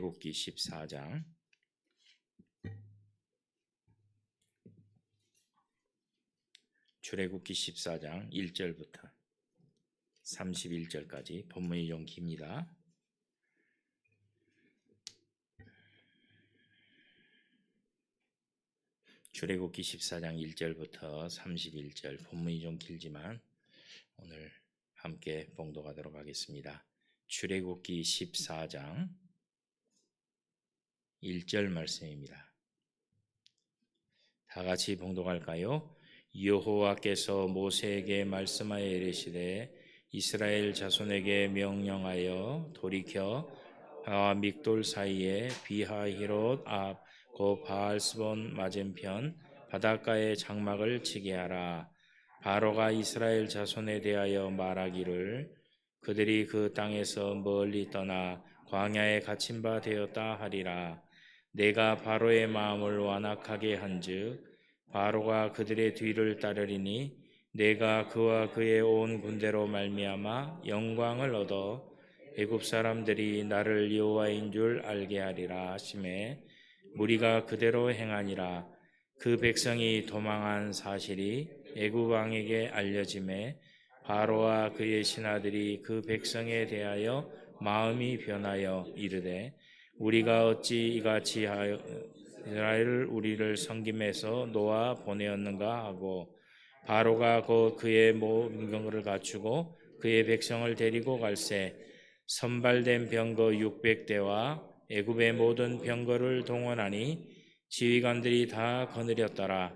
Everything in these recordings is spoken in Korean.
출애굽기 14장 출애굽기 14장 1절부터 31절까지 본문이 좀 깁니다. 출애굽기 14장 1절부터 31절 본문이 좀 길지만 오늘 함께 봉독하도록 하겠습니다. 출애굽기 14장 1절 말씀입니다. 다 같이 봉독할까요? 여호와께서 모세에게 말씀하여 이르시되 이스라엘 자손에게 명령하여 돌이켜 바와 믹돌 사이에 비하히롯 앞 곧 바알스본 맞은편 바닷가에 장막을 치게 하라. 바로가 이스라엘 자손에 대하여 말하기를 그들이 그 땅에서 멀리 떠나 광야에 갇힌 바 되었다 하리라. 내가 바로의 마음을 완악하게 한즉 바로가 그들의 뒤를 따르리니 내가 그와 그의 온 군대로 말미암아 영광을 얻어 애굽 사람들이 나를 여호와인 줄 알게 하리라 하시매 무리가 그대로 행하니라. 그 백성이 도망한 사실이 애굽 왕에게 알려지매 바로와 그의 신하들이 그 백성에 대하여 마음이 변하여 이르되 우리가 어찌 이같이 하여 이스라엘을 우리를 섬김에서 놓아 보내었는가 하고 바로가 곧 그의 모든 병거를 갖추고 그의 백성을 데리고 갈새 선발된 병거 600대와 애굽의 모든 병거를 동원하니 지휘관들이 다 거느렸더라.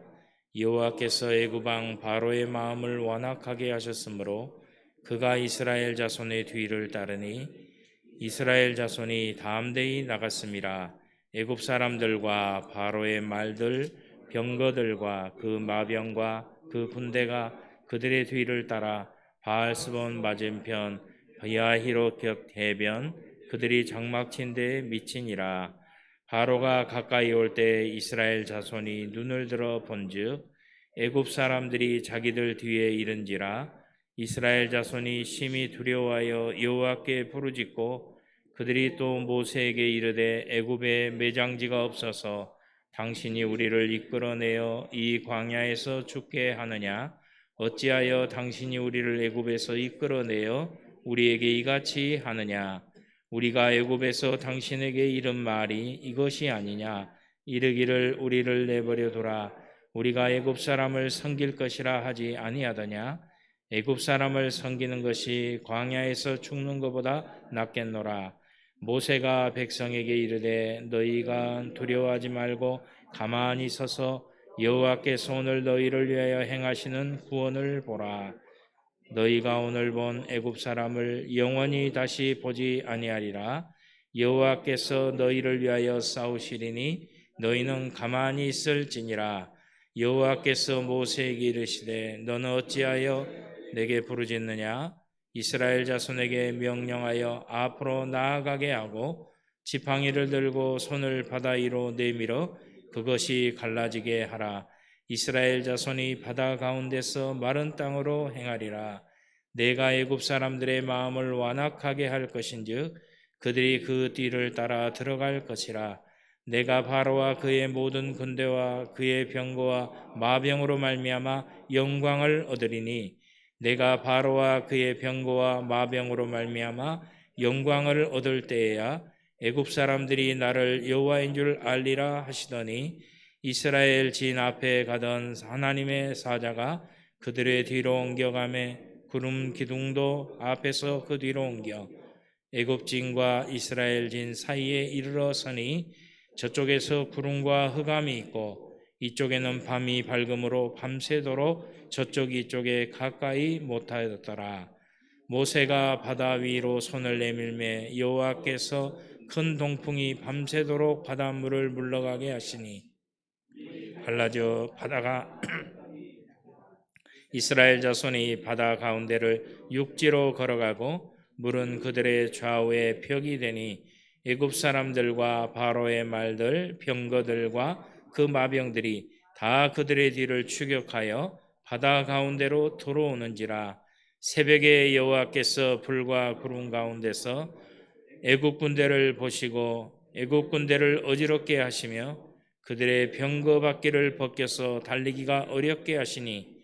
여호와께서 애굽 왕 바로의 마음을 완악하게 하셨으므로 그가 이스라엘 자손의 뒤를 따르니 이스라엘 자손이 담대히 나갔습니다. 애굽 사람들과 바로의 말들 병거들과 그 마병과 그 군대가 그들의 뒤를 따라 바알스본 맞은편 비하히롯 격 해변 그들이 장막 친 데에 미치니라. 바로가 가까이 올 때 이스라엘 자손이 눈을 들어 본즉 애굽 사람들이 자기들 뒤에 이른지라. 이스라엘 자손이 심히 두려워하여 여호와께 부르짖고 그들이 또 모세에게 이르되 애굽에 매장지가 없어서 당신이 우리를 이끌어내어 이 광야에서 죽게 하느냐? 어찌하여 당신이 우리를 애굽에서 이끌어내어 우리에게 이같이 하느냐? 우리가 애굽에서 당신에게 이른 말이 이것이 아니냐? 이르기를 우리를 내버려 두라. 우리가 애굽 사람을 섬길 것이라 하지 아니하더냐? 애굽 사람을 섬기는 것이 광야에서 죽는 것보다 낫겠노라. 모세가 백성에게 이르되 너희가 두려워하지 말고 가만히 서서 여호와께서 오늘 너희를 위하여 행하시는 구원을 보라. 너희가 오늘 본 애굽 사람을 영원히 다시 보지 아니하리라. 여호와께서 너희를 위하여 싸우시리니 너희는 가만히 있을지니라. 여호와께서 모세에게 이르시되 너는 어찌하여 내게 부르짖느냐? 이스라엘 자손에게 명령하여 앞으로 나아가게 하고 지팡이를 들고 손을 바다 위로 내밀어 그것이 갈라지게 하라. 이스라엘 자손이 바다 가운데서 마른 땅으로 행하리라. 내가 애굽 사람들의 마음을 완악하게 할 것인즉 그들이 그 뒤를 따라 들어갈 것이라. 내가 바로와 그의 모든 군대와 그의 병거와 마병으로 말미암아 영광을 얻으리니 내가 바로와 그의 병거와 마병으로 말미암아 영광을 얻을 때에야 애굽 사람들이 나를 여호와인 줄 알리라 하시더니 이스라엘 진 앞에 가던 하나님의 사자가 그들의 뒤로 옮겨가매 구름 기둥도 앞에서 그 뒤로 옮겨 애굽 진과 이스라엘 진 사이에 이르러 서니 저쪽에서 구름과 흑암이 있고 이쪽에는 밤이 밝음으로 밤새도록 저쪽 이쪽에 가까이 못하였더라. 모세가 바다 위로 손을 내밀매 여호와께서 큰 동풍이 밤새도록 바닷물을 물러가게 하시니 갈라져 바다가 이스라엘 자손이 바다 가운데를 육지로 걸어가고 물은 그들의 좌우에 벽이 되니 애굽 사람들과 바로의 말들 병거들과 그 마병들이 다 그들의 뒤를 추격하여 바다 가운데로 들어오는지라. 새벽에 여호와께서 불과 구름 가운데서 애굽 군대를 보시고 애굽 군대를 어지럽게 하시며 그들의 병거바퀴를 벗겨서 달리기가 어렵게 하시니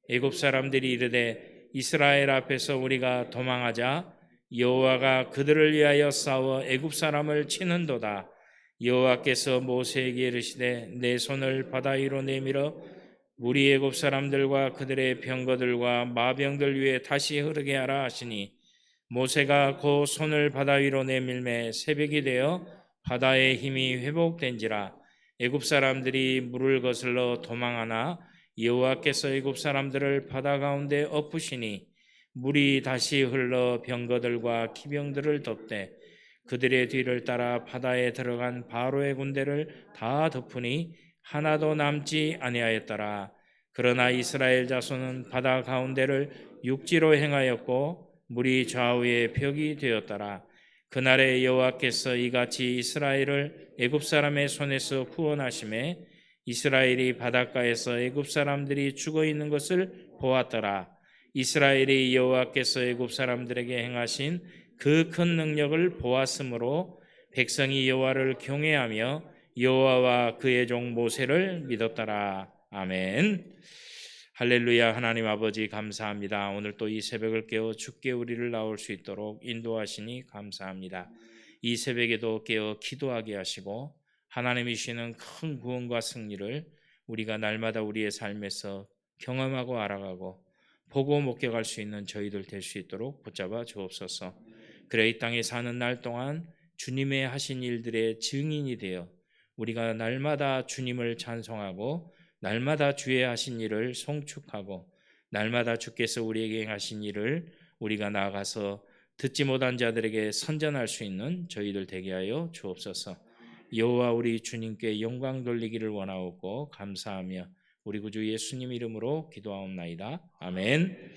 애굽 사람들이 이르되 이스라엘 앞에서 우리가 도망하자 여호와가 그들을 위하여 싸워 애굽 사람을 치는도다. 여호와께서 모세에게 이르시되 내 손을 바다 위로 내밀어 물이 애굽 사람들과 그들의 병거들과 마병들 위에 다시 흐르게 하라 하시니 모세가 그 손을 바다 위로 내밀매 새벽이 되어 바다의 힘이 회복된지라. 애굽 사람들이 물을 거슬러 도망하나 여호와께서 애굽 사람들을 바다 가운데 엎으시니 물이 다시 흘러 병거들과 기병들을 덮되 그들의 뒤를 따라 바다에 들어간 바로의 군대를 다 덮으니 하나도 남지 아니하였더라. 그러나 이스라엘 자손은 바다 가운데를 육지로 행하였고 물이 좌우에 벽이 되었더라. 그날에 여호와께서 이같이 이스라엘을 애굽 사람의 손에서 구원하심에 이스라엘이 바닷가에서 애굽 사람들이 죽어 있는 것을 보았더라. 이스라엘이 여호와께서 애굽 사람들에게 행하신 그 큰 능력을 보았으므로 백성이 여호와를 경외하며 여호와와 그의 종 모세를 믿었더라. 아멘. 할렐루야. 하나님 아버지 감사합니다. 오늘 또 이 새벽을 깨어 주께 우리를 나올 수 있도록 인도하시니 감사합니다. 이 새벽에도 깨어 기도하게 하시고 하나님이 주시는 큰 구원과 승리를 우리가 날마다 우리의 삶에서 경험하고 알아가고 보고 목격할 수 있는 저희들 될 수 있도록 붙잡아 주옵소서. 그래 이 땅에 사는 날 동안 주님의 하신 일들의 증인이 되어 우리가 날마다 주님을 찬송하고 날마다 주의 하신 일을 송축하고 날마다 주께서 우리에게 행하신 일을 우리가 나아가서 듣지 못한 자들에게 선전할 수 있는 저희들 되게 하여 주옵소서. 여호와 우리 주님께 영광 돌리기를 원하옵고 감사하며 우리 구주 예수님 이름으로 기도하옵나이다. 아멘.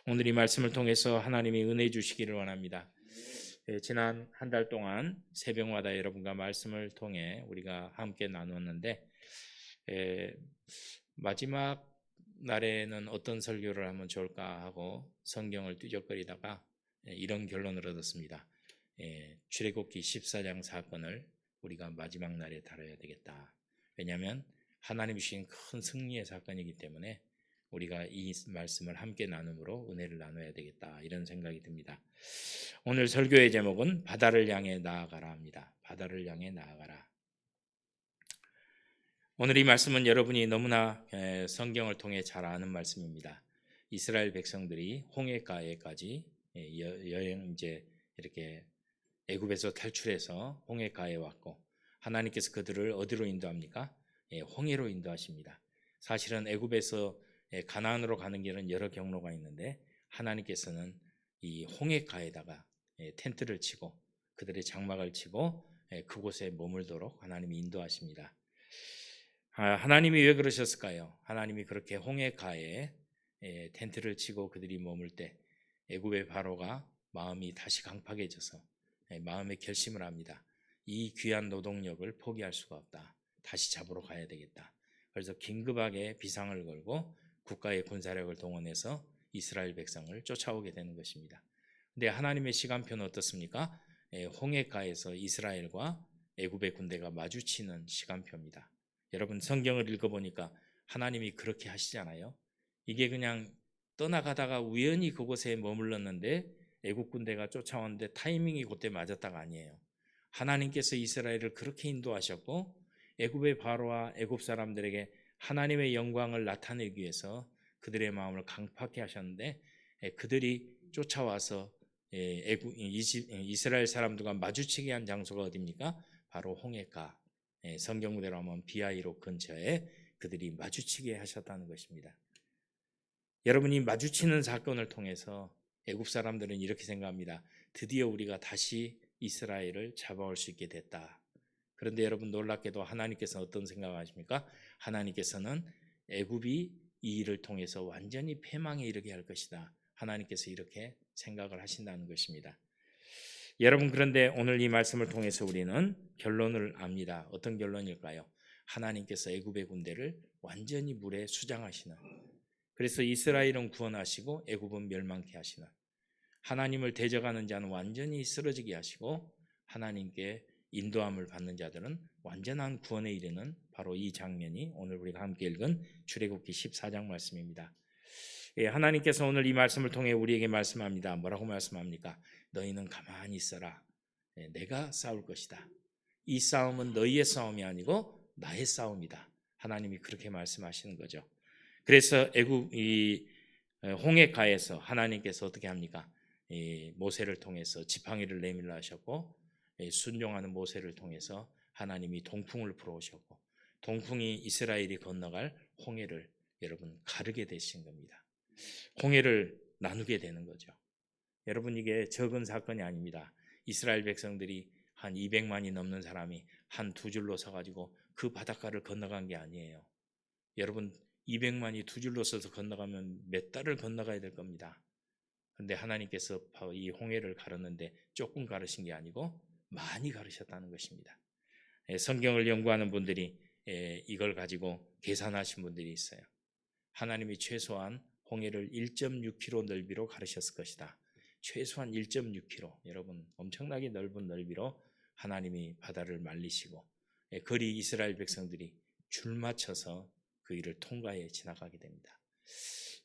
오늘 이 말씀을 통해서 하나님이 은혜 주시기를 원합니다. 지난 한 달 동안 새벽마다 여러분과 말씀을 통해 우리가 함께 나누었는데 마지막 날에는 어떤 설교를 하면 좋을까 하고 성경을 뒤적거리다가 이런 결론을 얻었습니다. 출애굽기 14장 사건을 우리가 마지막 날에 다뤄야 되겠다. 왜냐하면 하나님이 주신 큰 승리의 사건이기 때문에 우리가 이 말씀을 함께 나눔으로 은혜를 나눠야 되겠다 이런 생각이 듭니다. 오늘 설교의 제목은 바다를 향해 나아가라 합니다. 바다를 향해 나아가라. 오늘 이 말씀은 여러분이 너무나 성경을 통해 잘 아는 말씀입니다. 이스라엘 백성들이 홍해가에까지 여행 이제 이렇게 애굽에서 탈출해서 홍해가에 왔고 하나님께서 그들을 어디로 인도합니까? 홍해로 인도하십니다. 사실은 애굽에서 가나안으로 가는 길은 여러 경로가 있는데 하나님께서는 이 홍해가에다가 텐트를 치고 그들의 장막을 치고 그곳에 머물도록 하나님이 인도하십니다. 하나님이 왜 그러셨을까요? 하나님이 그렇게 홍해가에 텐트를 치고 그들이 머물 때 애굽의 바로가 마음이 다시 강팍해져서 마음의 결심을 합니다. 이 귀한 노동력을 포기할 수가 없다. 다시 잡으러 가야 되겠다. 그래서 긴급하게 비상을 걸고 국가의 군사력을 동원해서 이스라엘 백성을 쫓아오게 되는 것입니다. 근데 하나님의 시간표는 어떻습니까? 홍해가에서 이스라엘과 애굽의 군대가 마주치는 시간표입니다. 여러분 성경을 읽어보니까 하나님이 그렇게 하시잖아요. 이게 그냥 떠나가다가 우연히 그곳에 머물렀는데 애국 군대가 쫓아오는데 타이밍이 그때 맞았다가 아니에요. 하나님께서 이스라엘을 그렇게 인도하셨고 애굽의 바로와 애굽 사람들에게 하나님의 영광을 나타내기 위해서 그들의 마음을 강팍해 하셨는데 그들이 쫓아와서 이스라엘 사람들과 마주치게 한 장소가 어디입니까? 바로 홍해가. 성경대로 하면 비하이로 근처에 그들이 마주치게 하셨다는 것입니다. 여러분이 마주치는 사건을 통해서 애굽 사람들은 이렇게 생각합니다. 드디어 우리가 다시 이스라엘을 잡아올 수 있게 됐다. 그런데 여러분 놀랍게도 하나님께서는 어떤 생각을 하십니까? 하나님께서는 애굽이 이 일을 통해서 완전히 패망에 이르게 할 것이다. 하나님께서 이렇게 생각을 하신다는 것입니다. 여러분 그런데 오늘 이 말씀을 통해서 우리는 결론을 압니다. 어떤 결론일까요? 하나님께서 애굽의 군대를 완전히 물에 수장하시는, 그래서 이스라엘은 구원하시고 애굽은 멸망케 하시는, 하나님을 대적하는 자는 완전히 쓰러지게 하시고 하나님께 인도함을 받는 자들은 완전한 구원에 이르는 바로 이 장면이 오늘 우리가 함께 읽은 출애굽기 14장 말씀입니다. 하나님께서 오늘 이 말씀을 통해 우리에게 말씀합니다. 뭐라고 말씀합니까? 너희는 가만히 있어라. 내가 싸울 것이다. 이 싸움은 너희의 싸움이 아니고 나의 싸움이다. 하나님이 그렇게 말씀하시는 거죠. 그래서 애굽 이 홍해가에서 하나님께서 어떻게 합니까? 모세를 통해서 지팡이를 내밀라 하셨고, 순종하는 모세를 통해서 하나님이 동풍을 불어오셨고, 동풍이 이스라엘이 건너갈 홍해를 여러분 가르게 되신 겁니다. 홍해를 나누게 되는 거죠. 여러분, 이게 적은 사건이 아닙니다. 이스라엘 백성들이 한 200만이 넘는 사람이 한 두 줄로 서가지고 그 바닷가를 건너간 게 아니에요. 여러분, 200만이 두 줄로 서서 건너가면 몇 달을 건너가야 될 겁니다. 그런데 하나님께서 이 홍해를 가르는데 조금 가르신 게 아니고 많이 가르셨다는 것입니다. 성경을 연구하는 분들이 이걸 가지고 계산하신 분들이 있어요. 하나님이 최소한 홍해를 1.6km 넓이로 가르셨을 것이다. 최소한 1.6km. 여러분, 엄청나게 넓은 넓이로 하나님이 바다를 말리시고 거리 이스라엘 백성들이 줄 맞춰서 그 일을 통과해 지나가게 됩니다.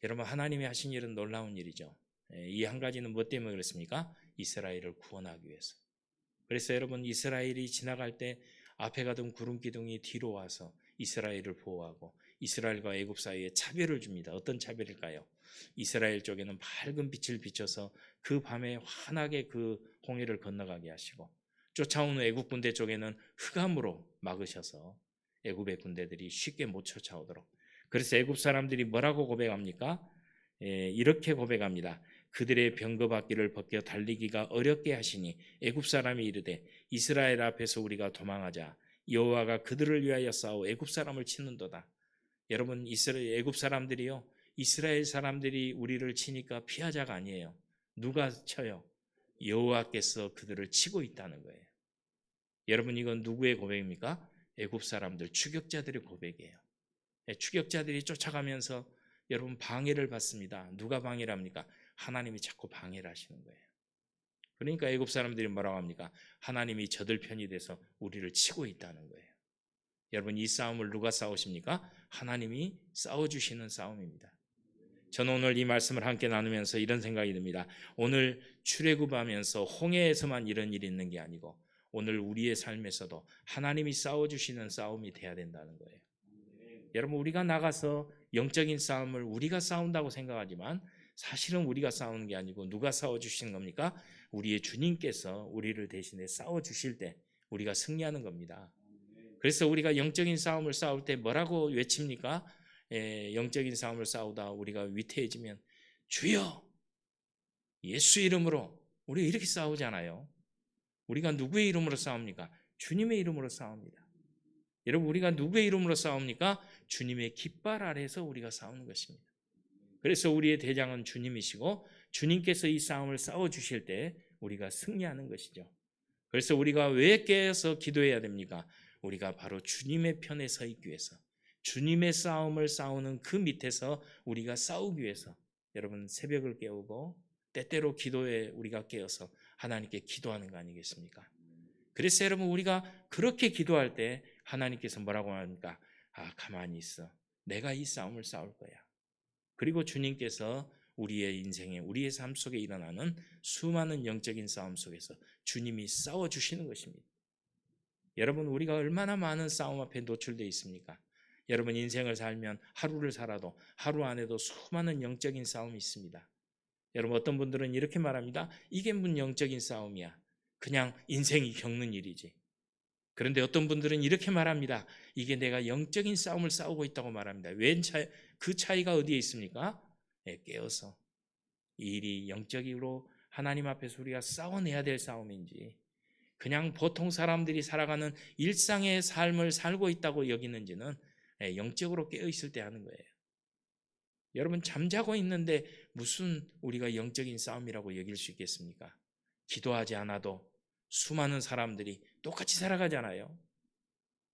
여러분, 하나님이 하신 일은 놀라운 일이죠. 이 한 가지는 뭐 때문에 그렇습니까? 이스라엘을 구원하기 위해서. 그래서 여러분, 이스라엘이 지나갈 때 앞에 가던 구름 기둥이 뒤로 와서 이스라엘을 보호하고 이스라엘과 애굽 사이에 차별을 줍니다. 어떤 차별일까요? 이스라엘 쪽에는 밝은 빛을 비춰서 그 밤에 환하게 그 홍해를 건너가게 하시고, 쫓아오는 애굽 군대 쪽에는 흑암으로 막으셔서 애굽의 군대들이 쉽게 못 쫓아오도록. 그래서 애굽 사람들이 뭐라고 고백합니까? 이렇게 고백합니다. 그들의 병거바퀴를 벗겨 달리기가 어렵게 하시니 애굽 사람이 이르되 이스라엘 앞에서 우리가 도망하자. 여호와가 그들을 위하여 싸워 애굽 사람을 치는도다. 여러분, 애굽 사람들이요, 이스라엘 사람들이 우리를 치니까 피하자가 아니에요. 누가 쳐요? 여호와께서 그들을 치고 있다는 거예요. 여러분, 이건 누구의 고백입니까? 애굽 사람들, 추격자들의 고백이에요. 추격자들이 쫓아가면서 여러분 방해를 받습니다. 누가 방해를 합니까? 하나님이 자꾸 방해를 하시는 거예요. 그러니까 애굽 사람들이 뭐라고 합니까? 하나님이 저들 편이 돼서 우리를 치고 있다는 거예요. 여러분, 이 싸움을 누가 싸우십니까? 하나님이 싸워주시는 싸움입니다. 저는 오늘 이 말씀을 함께 나누면서 이런 생각이 듭니다. 오늘 출애굽하면서 홍해에서만 이런 일이 있는 게 아니고 오늘 우리의 삶에서도 하나님이 싸워주시는 싸움이 돼야 된다는 거예요. 여러분, 우리가 나가서 영적인 싸움을 우리가 싸운다고 생각하지만 사실은 우리가 싸우는 게 아니고 누가 싸워주시는 겁니까? 우리의 주님께서 우리를 대신해 싸워주실 때 우리가 승리하는 겁니다. 그래서 우리가 영적인 싸움을 싸울 때 뭐라고 외칩니까? 영적인 싸움을 싸우다 우리가 위태해지면 주여 예수 이름으로, 우리가 이렇게 싸우잖아요. 우리가 누구의 이름으로 싸웁니까? 주님의 이름으로 싸웁니다. 여러분, 우리가 누구의 이름으로 싸웁니까? 주님의 깃발 아래에서 우리가 싸우는 것입니다. 그래서 우리의 대장은 주님이시고 주님께서 이 싸움을 싸워주실 때 우리가 승리하는 것이죠. 그래서 우리가 왜 깨어서 기도해야 됩니까? 우리가 바로 주님의 편에 서 있기 위해서, 주님의 싸움을 싸우는 그 밑에서 우리가 싸우기 위해서 여러분 새벽을 깨우고 때때로 기도에 우리가 깨어서 하나님께 기도하는 거 아니겠습니까? 그래서 여러분, 우리가 그렇게 기도할 때 하나님께서 뭐라고 합니까? 가만히 있어. 내가 이 싸움을 싸울 거야. 그리고 주님께서 우리의 인생에, 우리의 삶 속에 일어나는 수많은 영적인 싸움 속에서 주님이 싸워주시는 것입니다. 여러분, 우리가 얼마나 많은 싸움 앞에 노출되어 있습니까? 여러분, 인생을 살면 하루를 살아도 하루 안에도 수많은 영적인 싸움이 있습니다. 여러분, 어떤 분들은 이렇게 말합니다. 이게 무슨 영적인 싸움이야. 그냥 인생이 겪는 일이지. 그런데 어떤 분들은 이렇게 말합니다. 이게 내가 영적인 싸움을 싸우고 있다고 말합니다. 그 차이가 어디에 있습니까? 깨어서 이 일이 영적으로 하나님 앞에서 우리가 싸워내야 될 싸움인지, 그냥 보통 사람들이 살아가는 일상의 삶을 살고 있다고 여기는지는 영적으로 깨어있을 때 하는 거예요. 여러분, 잠자고 있는데 무슨 우리가 영적인 싸움이라고 여길 수 있겠습니까? 기도하지 않아도 수많은 사람들이 똑같이 살아가잖아요.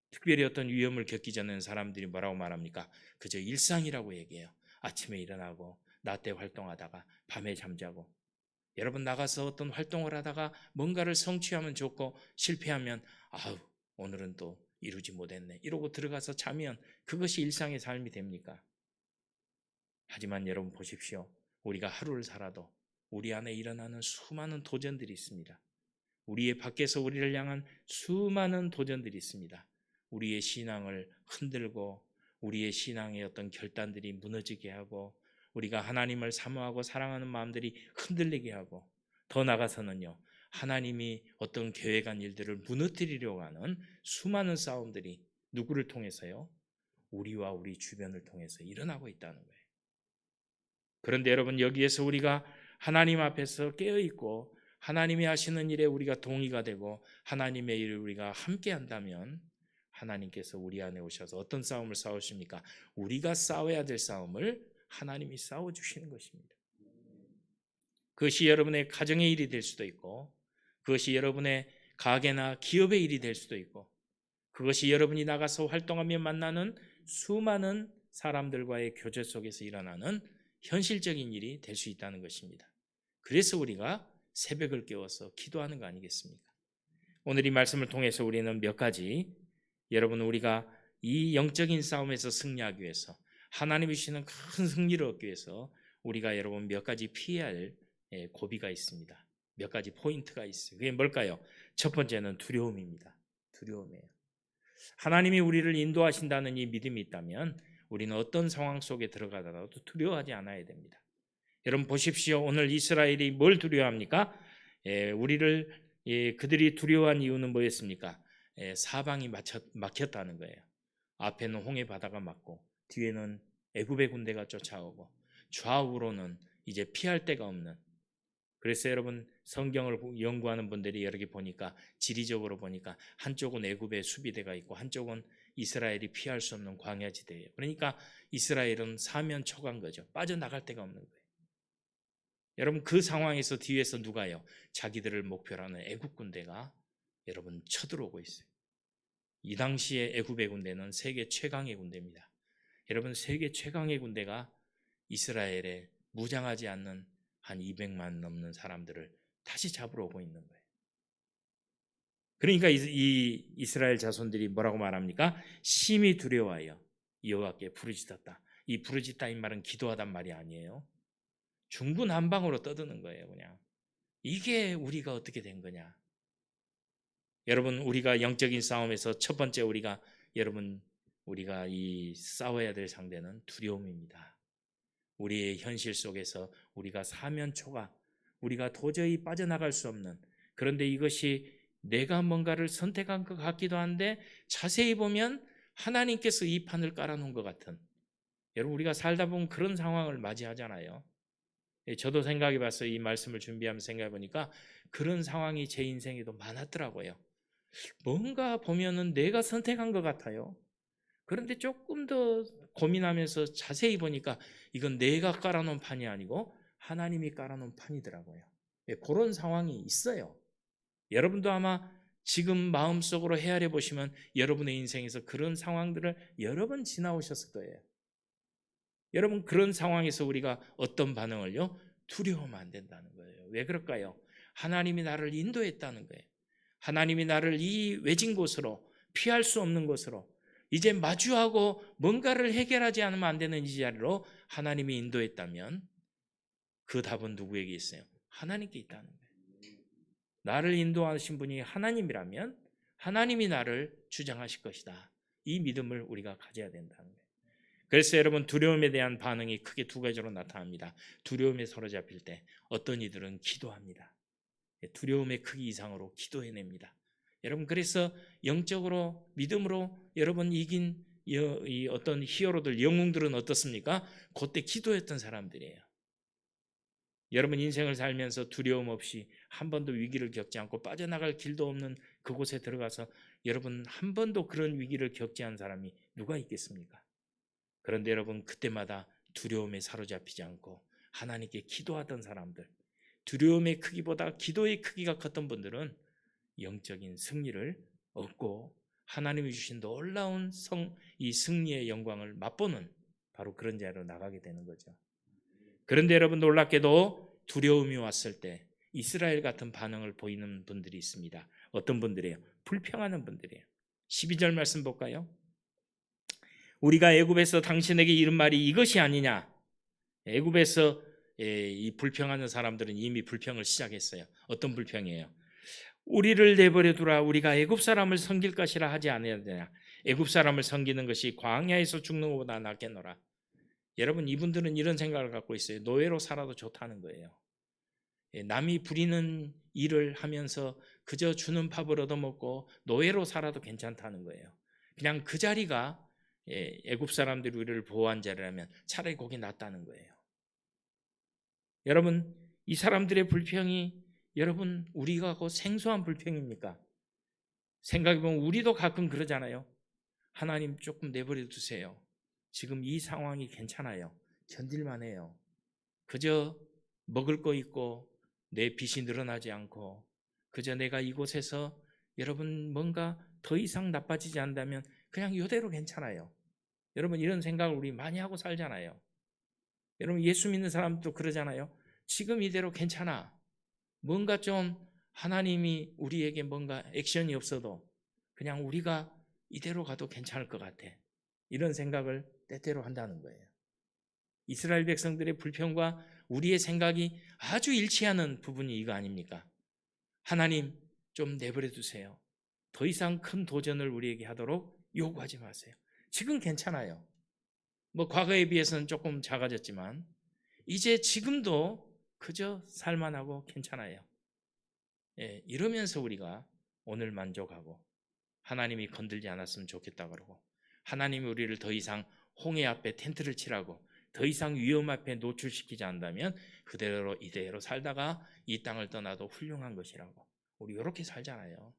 특별히 어떤 위험을 겪기 전에는 사람들이 뭐라고 말합니까? 그저 일상이라고 얘기해요. 아침에 일어나고 낮에 활동하다가 밤에 잠자고. 여러분 나가서 어떤 활동을 하다가 뭔가를 성취하면 좋고 실패하면 아우 오늘은 또 이루지 못했네 이러고 들어가서 자면 그것이 일상의 삶이 됩니까? 하지만 여러분 보십시오. 우리가 하루를 살아도 우리 안에 일어나는 수많은 도전들이 있습니다. 우리의 밖에서 우리를 향한 수많은 도전들이 있습니다. 우리의 신앙을 흔들고 우리의 신앙의 어떤 결단들이 무너지게 하고 우리가 하나님을 사모하고 사랑하는 마음들이 흔들리게 하고 더 나아가서는요. 하나님이 어떤 계획한 일들을 무너뜨리려고 하는 수많은 싸움들이 누구를 통해서요? 우리와 우리 주변을 통해서 일어나고 있다는 거예요. 그런데 여러분 여기에서 우리가 하나님 앞에서 깨어있고 하나님이 하시는 일에 우리가 동의가 되고 하나님의 일을 우리가 함께 한다면 하나님께서 우리 안에 오셔서 어떤 싸움을 싸우십니까? 우리가 싸워야 될 싸움을 하나님이 싸워주시는 것입니다. 그것이 여러분의 가정의 일이 될 수도 있고 그것이 여러분의 가게나 기업의 일이 될 수도 있고 그것이 여러분이 나가서 활동하며 만나는 수많은 사람들과의 교제 속에서 일어나는 현실적인 일이 될 수 있다는 것입니다. 그래서 우리가 새벽을 깨워서 기도하는 거 아니겠습니까? 오늘 이 말씀을 통해서 우리는 몇 가지 여러분 우리가 이 영적인 싸움에서 승리하기 위해서 하나님이 주시는 큰 승리를 얻기 위해서 우리가 여러분 몇 가지 피해야 할 고비가 있습니다. 몇 가지 포인트가 있어요. 그게 뭘까요? 첫 번째는 두려움입니다. 두려움이에요. 하나님이 우리를 인도하신다는 이 믿음이 있다면 우리는 어떤 상황 속에 들어가더라도 두려워하지 않아야 됩니다. 여러분 보십시오. 오늘 이스라엘이 뭘 두려워합니까? 그들이 두려워한 이유는 뭐였습니까? 사방이 막혔다는 거예요. 앞에는 홍해 바다가 막고 뒤에는 애굽의 군대가 쫓아오고 좌우로는 이제 피할 데가 없는. 그래서 여러분 성경을 연구하는 분들이 여러 개 보니까 지리적으로 보니까 한쪽은 애굽의 수비대가 있고 한쪽은 이스라엘이 피할 수 없는 광야지대예요. 그러니까 이스라엘은 사면초가인 거죠. 빠져나갈 데가 없는 거예요. 여러분 그 상황에서 뒤에서 누가요? 자기들을 목표로 하는 애굽 군대가 여러분 쳐들어오고 있어요. 이 당시에 애굽의 군대는 세계 최강의 군대입니다. 여러분 세계 최강의 군대가 이스라엘에 무장하지 않는 한 200만 넘는 사람들을 다시 잡으러 오고 있는 거예요. 그러니까 이 이스라엘 자손들이 뭐라고 말합니까? 심히 두려워하여 여호와께 부르짖었다. 이 부르짖다 이 말은 기도하단 말이 아니에요. 중구난방으로 떠드는 거예요. 그냥 이게 우리가 어떻게 된 거냐. 여러분 우리가 영적인 싸움에서 첫 번째 우리가 이 싸워야 될 상대는 두려움입니다. 우리의 현실 속에서 우리가 사면초가 우리가 도저히 빠져나갈 수 없는, 그런데 이것이 내가 뭔가를 선택한 것 같기도 한데 자세히 보면 하나님께서 이 판을 깔아놓은 것 같은, 여러분 우리가 살다 보면 그런 상황을 맞이하잖아요. 저도 생각해 봤어요. 이 말씀을 준비하면서 생각해 보니까 그런 상황이 제 인생에도 많았더라고요. 뭔가 보면은 내가 선택한 것 같아요. 그런데 조금 더 고민하면서 자세히 보니까 이건 내가 깔아놓은 판이 아니고 하나님이 깔아놓은 판이더라고요. 그런 상황이 있어요. 여러분도 아마 지금 마음속으로 헤아려 보시면 여러분의 인생에서 그런 상황들을 여러 번 지나오셨을 거예요. 여러분 그런 상황에서 우리가 어떤 반응을요? 두려워하면 안 된다는 거예요. 왜 그럴까요? 하나님이 나를 인도했다는 거예요. 하나님이 나를 이 외진 곳으로, 피할 수 없는 곳으로, 이제 마주하고 뭔가를 해결하지 않으면 안 되는 이 자리로 하나님이 인도했다면 그 답은 누구에게 있어요? 하나님께 있다는 거예요. 나를 인도하신 분이 하나님이라면 하나님이 나를 주장하실 것이다. 이 믿음을 우리가 가져야 된다는 거예요. 그래서 여러분 두려움에 대한 반응이 크게 두 가지로 나타납니다. 두려움에 사로잡힐 때 어떤 이들은 기도합니다. 두려움의 크기 이상으로 기도해냅니다. 여러분 그래서 영적으로 믿음으로 여러분 이긴 이 어떤 히어로들, 영웅들은 어떻습니까? 그때 기도했던 사람들이에요. 여러분 인생을 살면서 두려움 없이 한 번도 위기를 겪지 않고 빠져나갈 길도 없는 그곳에 들어가서 여러분 한 번도 그런 위기를 겪지 않은 사람이 누가 있겠습니까? 그런데 여러분 그때마다 두려움에 사로잡히지 않고 하나님께 기도하던 사람들, 두려움의 크기보다 기도의 크기가 컸던 분들은 영적인 승리를 얻고 하나님이 주신 놀라운 이 승리의 영광을 맛보는 바로 그런 자리로 나가게 되는 거죠. 그런데 여러분 놀랍게도 두려움이 왔을 때 이스라엘 같은 반응을 보이는 분들이 있습니다. 어떤 분들이에요? 불평하는 분들이에요. 12절 말씀 볼까요? 우리가 애굽에서 당신에게 이른 말이 이것이 아니냐. 애굽에서 이 불평하는 사람들은 이미 불평을 시작했어요. 어떤 불평이에요? 우리를 내버려 두라. 우리가 애굽 사람을 섬길 것이라 하지 않아야 되냐. 애굽 사람을 섬기는 것이 광야에서 죽는 것보다 낫겠노라. 여러분, 이분들은 이런 생각을 갖고 있어요. 노예로 살아도 좋다는 거예요. 남이 부리는 일을 하면서 그저 주는 밥을 얻어먹고 노예로 살아도 괜찮다는 거예요. 그냥 그 자리가 애굽 사람들이 우리를 보호한 자리라면 차라리 거기 낫다는 거예요. 여러분, 이 사람들의 불평이 여러분 우리가 그 생소한 불평입니까? 생각해보면 우리도 가끔 그러잖아요. 하나님 조금 내버려 두세요. 지금 이 상황이 괜찮아요. 견딜만 해요. 그저 먹을 거 있고 내 빚이 늘어나지 않고 그저 내가 이곳에서 여러분 뭔가 더 이상 나빠지지 않다면 그냥 이대로 괜찮아요. 여러분 이런 생각을 우리 많이 하고 살잖아요. 여러분 예수 믿는 사람도 그러잖아요. 지금 이대로 괜찮아. 뭔가 좀 하나님이 우리에게 뭔가 액션이 없어도 그냥 우리가 이대로 가도 괜찮을 것 같아. 이런 생각을 때때로 한다는 거예요. 이스라엘 백성들의 불평과 우리의 생각이 아주 일치하는 부분이 이거 아닙니까? 하나님 좀 내버려 두세요. 더 이상 큰 도전을 우리에게 하도록 요구하지 마세요. 지금 괜찮아요. 뭐 과거에 비해서는 조금 작아졌지만 이제 지금도 그저 살만하고 괜찮아요. 이러면서 우리가 오늘 만족하고 하나님이 건들지 않았으면 좋겠다 그러고 하나님이 우리를 더 이상 홍해 앞에 텐트를 치라고 더 이상 위험 앞에 노출시키지 않는다면 그대로 이대로 살다가 이 땅을 떠나도 훌륭한 것이라고 우리 이렇게 살잖아요.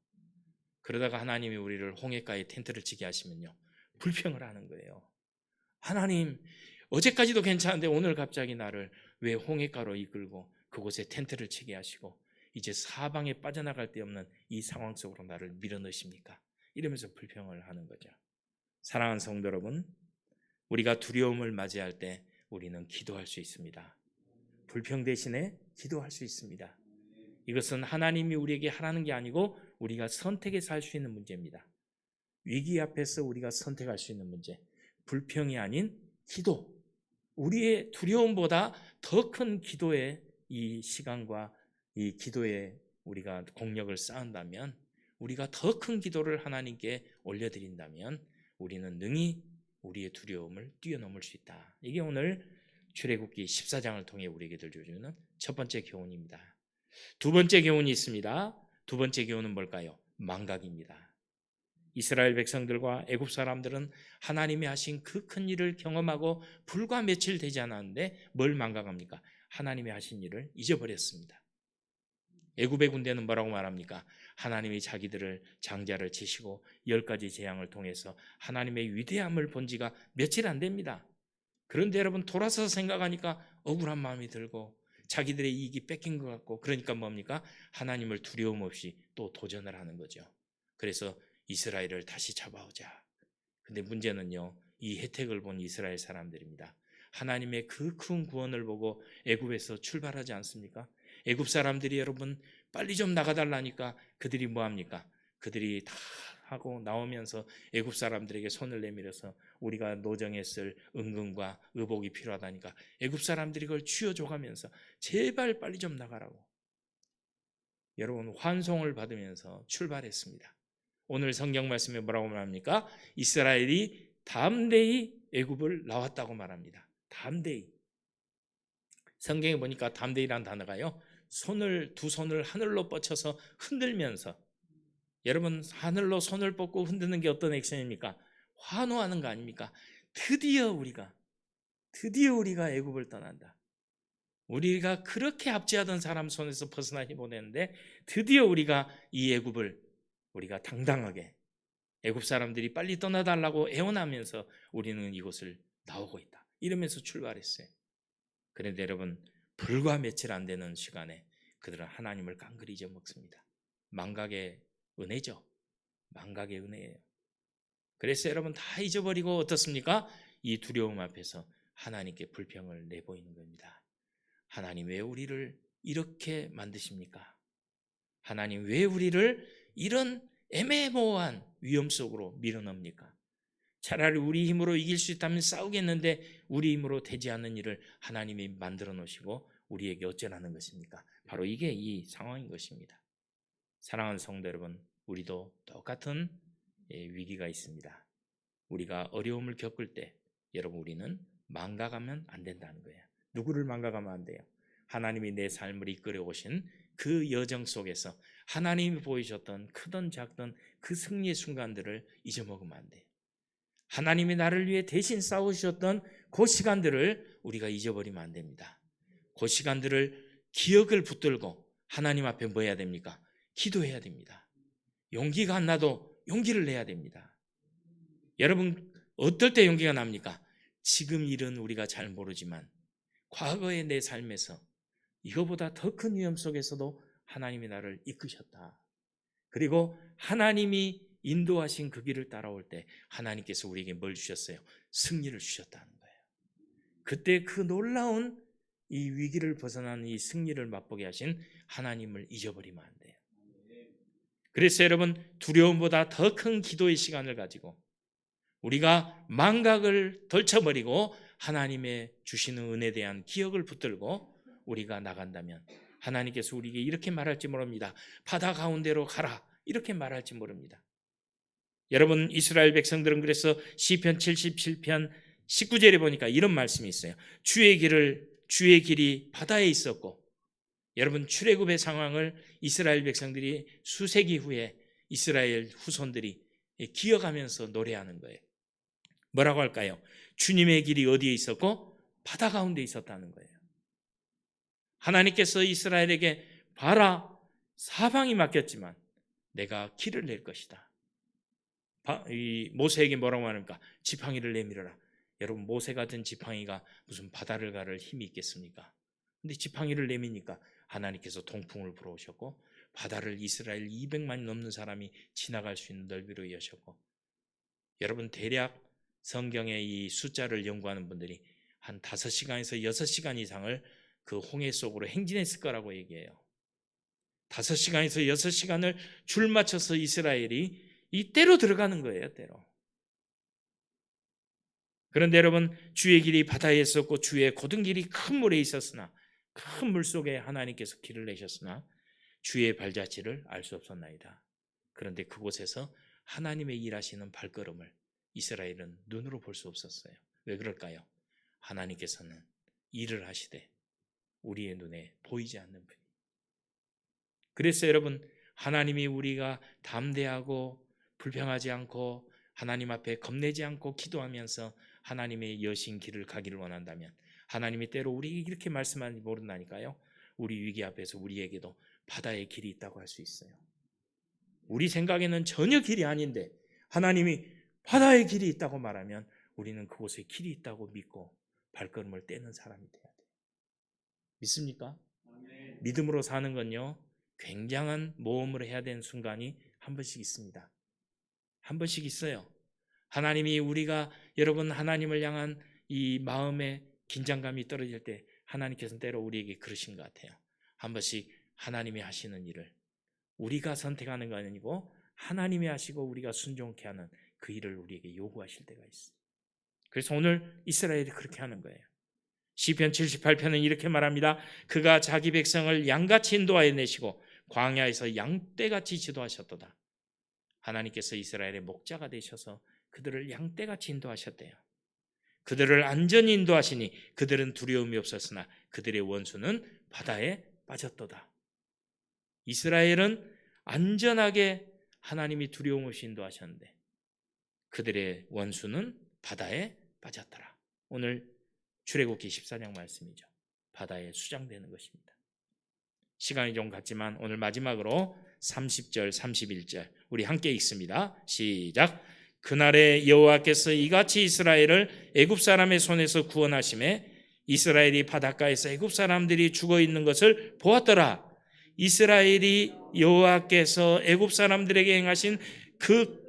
그러다가 하나님이 우리를 홍해가에 텐트를 치게 하시면요 불평을 하는 거예요. 하나님 어제까지도 괜찮은데 오늘 갑자기 나를 왜 홍해가로 이끌고 그곳에 텐트를 치게 하시고 이제 사방에 빠져나갈 데 없는 이 상황 속으로 나를 밀어넣으십니까? 이러면서 불평을 하는 거죠. 사랑하는 성도 여러분, 우리가 두려움을 맞이할 때 우리는 기도할 수 있습니다. 불평 대신에 기도할 수 있습니다. 이것은 하나님이 우리에게 하라는 게 아니고 우리가 선택해서 할 수 있는 문제입니다. 위기 앞에서 우리가 선택할 수 있는 문제, 불평이 아닌 기도. 우리의 두려움보다 더 큰 기도의 이 시간과 이 기도에 우리가 공력을 쌓은다면, 우리가 더 큰 기도를 하나님께 올려드린다면 우리는 능히 우리의 두려움을 뛰어넘을 수 있다. 이게 오늘 출애굽기 14장을 통해 우리에게 들려주는 첫 번째 교훈입니다. 두 번째 교훈이 있습니다. 두 번째 교훈은 뭘까요? 망각입니다. 이스라엘 백성들과 애굽 사람들은 하나님이 하신 그 큰 일을 경험하고 불과 며칠 되지 않았는데 뭘 망각합니까? 하나님이 하신 일을 잊어버렸습니다. 애굽의 군대는 뭐라고 말합니까? 하나님이 자기들을 장자를 치시고 10가지 재앙을 통해서 하나님의 위대함을 본 지가 며칠 안 됩니다. 그런데 여러분 돌아서서 생각하니까 억울한 마음이 들고 자기들의 이익이 뺏긴 것 같고 그러니까 뭡니까? 하나님을 두려움 없이 또 도전을 하는 거죠. 그래서 이스라엘을 다시 잡아오자. 근데 문제는요, 이 혜택을 본 이스라엘 사람들입니다. 하나님의 그 큰 구원을 보고 애굽에서 출발하지 않습니까? 애굽 사람들이 여러분 빨리 좀 나가달라니까 그들이 뭐합니까? 그들이 다 하고 나오면서 애굽 사람들에게 손을 내밀어서 우리가 노정에 쓸 은금과 의복이 필요하다니까 애굽 사람들이 그걸 쥐어줘가면서 제발 빨리 좀 나가라고 여러분 환송을 받으면서 출발했습니다. 오늘 성경 말씀에 뭐라고 말합니까? 이스라엘이 담대히 애굽을 나왔다고 말합니다. 담대히. 성경에 보니까 담대히란 단어가요, 두 손을 하늘로 뻗쳐서 흔들면서, 여러분 하늘로 손을 뻗고 흔드는 게 어떤 액션입니까? 환호하는 거 아닙니까? 드디어 우리가 애굽을 떠난다. 우리가 그렇게 압제하던 사람 손에서 벗어나지 못했는데 드디어 우리가 이 애굽을 우리가 당당하게, 애굽 사람들이 빨리 떠나달라고 애원하면서 우리는 이곳을 나오고 있다. 이러면서 출발했어요. 그런데 여러분 불과 며칠 안 되는 시간에 그들은 하나님을 깡그리 잊어먹습니다. 망각의 은혜죠. 망각의 은혜예요. 그래서 여러분 다 잊어버리고 어떻습니까? 이 두려움 앞에서 하나님께 불평을 내보이는 겁니다. 하나님 왜 우리를 이렇게 만드십니까? 하나님 왜 우리를 이런 애매모호한 위험 속으로 밀어넣습니까? 차라리 우리 힘으로 이길 수 있다면 싸우겠는데 우리 힘으로 되지 않는 일을 하나님이 만들어 놓으시고 우리에게 어쩌라는 것입니까? 바로 이게 이 상황인 것입니다. 사랑하는 성도 여러분, 우리도 똑같은 위기가 있습니다. 우리가 어려움을 겪을 때 여러분 우리는 망각하면 안 된다는 거예요. 누구를 망각하면 안 돼요? 하나님이 내 삶을 이끌어 오신 그 여정 속에서 하나님이 보이셨던 크든 작든 그 승리의 순간들을 잊어먹으면 안 돼요. 하나님이 나를 위해 대신 싸우셨던 그 시간들을 우리가 잊어버리면 안 됩니다. 그 시간들을 기억을 붙들고 하나님 앞에 뭐 해야 됩니까? 기도해야 됩니다. 용기가 안 나도 용기를 내야 됩니다. 여러분 어떨 때 용기가 납니까? 지금 일은 우리가 잘 모르지만 과거의 내 삶에서 이거보다 더 큰 위험 속에서도 하나님이 나를 이끄셨다. 그리고 하나님이 인도하신 그 길을 따라올 때 하나님께서 우리에게 뭘 주셨어요? 승리를 주셨다는 거예요. 그때 그 놀라운 이 위기를 벗어난 이 승리를 맛보게 하신 하나님을 잊어버리면 안 돼요. 그래서 여러분 두려움보다 더 큰 기도의 시간을 가지고 우리가 망각을 덜쳐버리고 하나님의 주시는 은혜에 대한 기억을 붙들고 우리가 나간다면 하나님께서 우리에게 이렇게 말할지 모릅니다. 바다 가운데로 가라 이렇게 말할지 모릅니다. 여러분 이스라엘 백성들은 그래서 시편 77편 19절에 보니까 이런 말씀이 있어요. 주의 길이 바다에 있었고, 여러분 출애굽의 상황을 이스라엘 백성들이 수세기 후에 이스라엘 후손들이 기억하면서 노래하는 거예요. 뭐라고 할까요? 주님의 길이 어디에 있었고 바다 가운데 있었다는 거예요. 하나님께서 이스라엘에게 봐라 사방이 막혔지만 내가 길을 낼 것이다. 이 모세에게 뭐라고 하는가? 지팡이를 내밀어라. 여러분 모세가 든 지팡이가 무슨 바다를 가를 힘이 있겠습니까? 근데 지팡이를 내미니까 하나님께서 동풍을 불어오셨고 바다를 이스라엘 200만이 넘는 사람이 지나갈 수 있는 넓이로 여셨고, 여러분 대략 성경의 이 숫자를 연구하는 분들이 한 5시간에서 6시간 이상을 그 홍해 속으로 행진했을 거라고 얘기해요. 5시간에서 6시간을 줄 맞춰서 이스라엘이 이 때로 들어가는 거예요. 때로. 그런데 여러분 주의 길이 바다에 있었고 주의 곧은 길이 큰 물에 있었으나 큰 물속에 하나님께서 길을 내셨으나 주의 발자취를 알 수 없었나이다. 그런데 그곳에서 하나님의 일하시는 발걸음을 이스라엘은 눈으로 볼 수 없었어요. 왜 그럴까요? 하나님께서는 일을 하시되 우리의 눈에 보이지 않는 분이. 그래서 여러분 하나님이 우리가 담대하고 불평하지 않고 하나님 앞에 겁내지 않고 기도하면서 하나님의 여신 길을 가기를 원한다면 하나님이 때로 우리에게 이렇게 말씀하는지 모른다니까요. 우리 위기 앞에서 우리에게도 바다의 길이 있다고 할 수 있어요. 우리 생각에는 전혀 길이 아닌데 하나님이 바다의 길이 있다고 말하면 우리는 그곳에 길이 있다고 믿고 발걸음을 떼는 사람이 돼야 돼요. 믿습니까? 믿음으로 사는 건요 굉장한 모험을 해야 되는 순간이 한 번씩 있습니다. 한 번씩 있어요. 하나님이 우리가 여러분 하나님을 향한 이 마음의 긴장감이 떨어질 때 하나님께서는 때로 우리에게 그러신 것 같아요. 한 번씩 하나님이 하시는 일을 우리가 선택하는 거 아니고 하나님이 하시고 우리가 순종케 하는 그 일을 우리에게 요구하실 때가 있어요. 그래서 오늘 이스라엘이 그렇게 하는 거예요. 시편 78편은 이렇게 말합니다. 그가 자기 백성을 양같이 인도하여 내시고 광야에서 양떼같이 지도하셨도다. 하나님께서 이스라엘의 목자가 되셔서 그들을 양떼같이 인도하셨대요. 그들을 안전히 인도하시니 그들은 두려움이 없었으나 그들의 원수는 바다에 빠졌도다. 이스라엘은 안전하게 하나님이 두려움 없이 인도하셨는데 그들의 원수는 바다에 빠졌더라. 오늘 출애굽기 14장 말씀이죠. 바다에 수장되는 것입니다. 시간이 좀 갔지만 오늘 마지막으로 30절 31절 우리 함께 읽습니다. 시작. 그날에 여호와께서 이같이 이스라엘을 애굽 사람의 손에서 구원하심에 이스라엘이 바닷가에서 애굽 사람들이 죽어 있는 것을 보았더라. 이스라엘이 여호와께서 애굽 사람들에게 행하신 그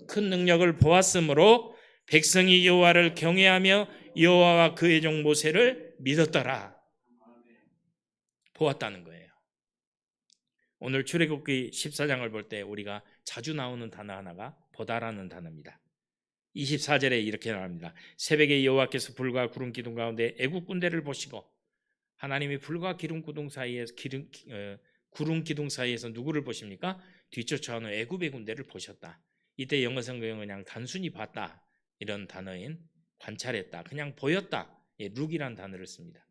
큰 능력을 보았으므로 백성이 여호와를 경외하며 여호와와 그의 종 모세를 믿었더라. 보았다는 거예요. 오늘 출애굽기 14장을 볼 때 우리가 자주 나오는 단어 하나가 보다라는 단어입니다. 24절에 이렇게 나옵니다. 새벽에 여호와께서 불과 구름 기둥 가운데 애국 군대를 보시고, 하나님이 불과 구름 기둥 사이에서 누구를 보십니까? 뒤쫓아오는 애굽의 군대를 보셨다. 이때 영어 성경은 그냥 단순히 봤다 이런 단어인 관찰했다, 그냥 보였다, 룩이란 단어를 씁니다.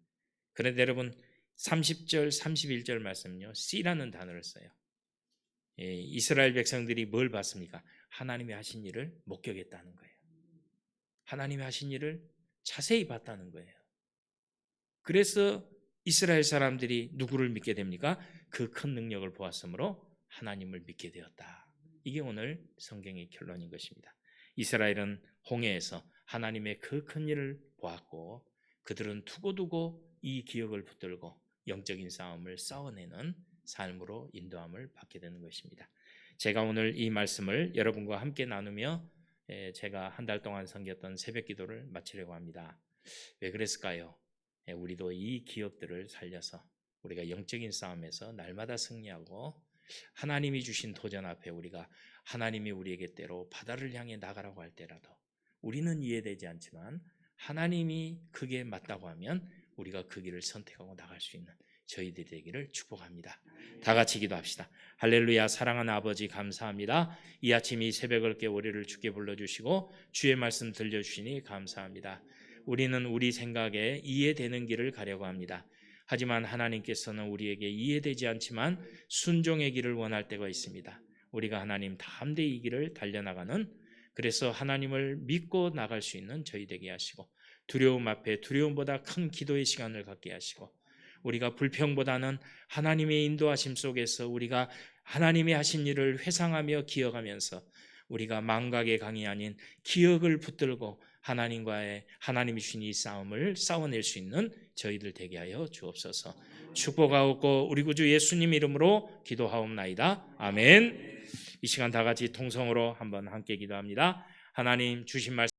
그런데 여러분 30절 31절 말씀은요 C라는 단어를 써요. 이스라엘 백성들이 뭘 봤습니까? 하나님이 하신 일을 목격했다는 거예요. 하나님이 하신 일을 자세히 봤다는 거예요. 그래서 이스라엘 사람들이 누구를 믿게 됩니까? 그 큰 능력을 보았으므로 하나님을 믿게 되었다. 이게 오늘 성경의 결론인 것입니다. 이스라엘은 홍해에서 하나님의 그 큰 일을 보았고, 그들은 두고두고 이 기억을 붙들고 영적인 싸움을 싸워내는 삶으로 인도함을 받게 되는 것입니다. 제가 오늘 이 말씀을 여러분과 함께 나누며 제가 한 달 동안 섬겼던 새벽 기도를 마치려고 합니다. 왜 그랬을까요? 우리도 이 기억들을 살려서 우리가 영적인 싸움에서 날마다 승리하고, 하나님이 주신 도전 앞에 우리가 하나님이 우리에게 때로 바다를 향해 나가라고 할 때라도 우리는 이해되지 않지만 하나님이 그게 맞다고 하면 우리가 그 길을 선택하고 나갈 수 있는 저희들이 되기를 축복합니다. 다 같이 기도합시다. 할렐루야. 사랑하는 아버지 감사합니다. 이 아침 이 새벽을 깨워 우리를 주께 불러주시고 주의 말씀 들려주시니 감사합니다. 우리는 우리 생각에 이해되는 길을 가려고 합니다. 하지만 하나님께서는 우리에게 이해되지 않지만 순종의 길을 원할 때가 있습니다. 우리가 하나님 담대히 이 길을 달려나가는, 그래서 하나님을 믿고 나갈 수 있는 저희 되게 하시고, 두려움 앞에 두려움보다 큰 기도의 시간을 갖게 하시고, 우리가 불평보다는 하나님의 인도하심 속에서 우리가 하나님이 하신 일을 회상하며 기억하면서 우리가 망각의 강이 아닌 기억을 붙들고 하나님이 주신 이 싸움을 싸워낼 수 있는 저희들 되게 하여 주옵소서. 축복하옵고 우리 구주 예수님 이름으로 기도하옵나이다. 아멘. 이 시간 다 같이 통성으로 한번 함께 기도합니다. 하나님 주신 말씀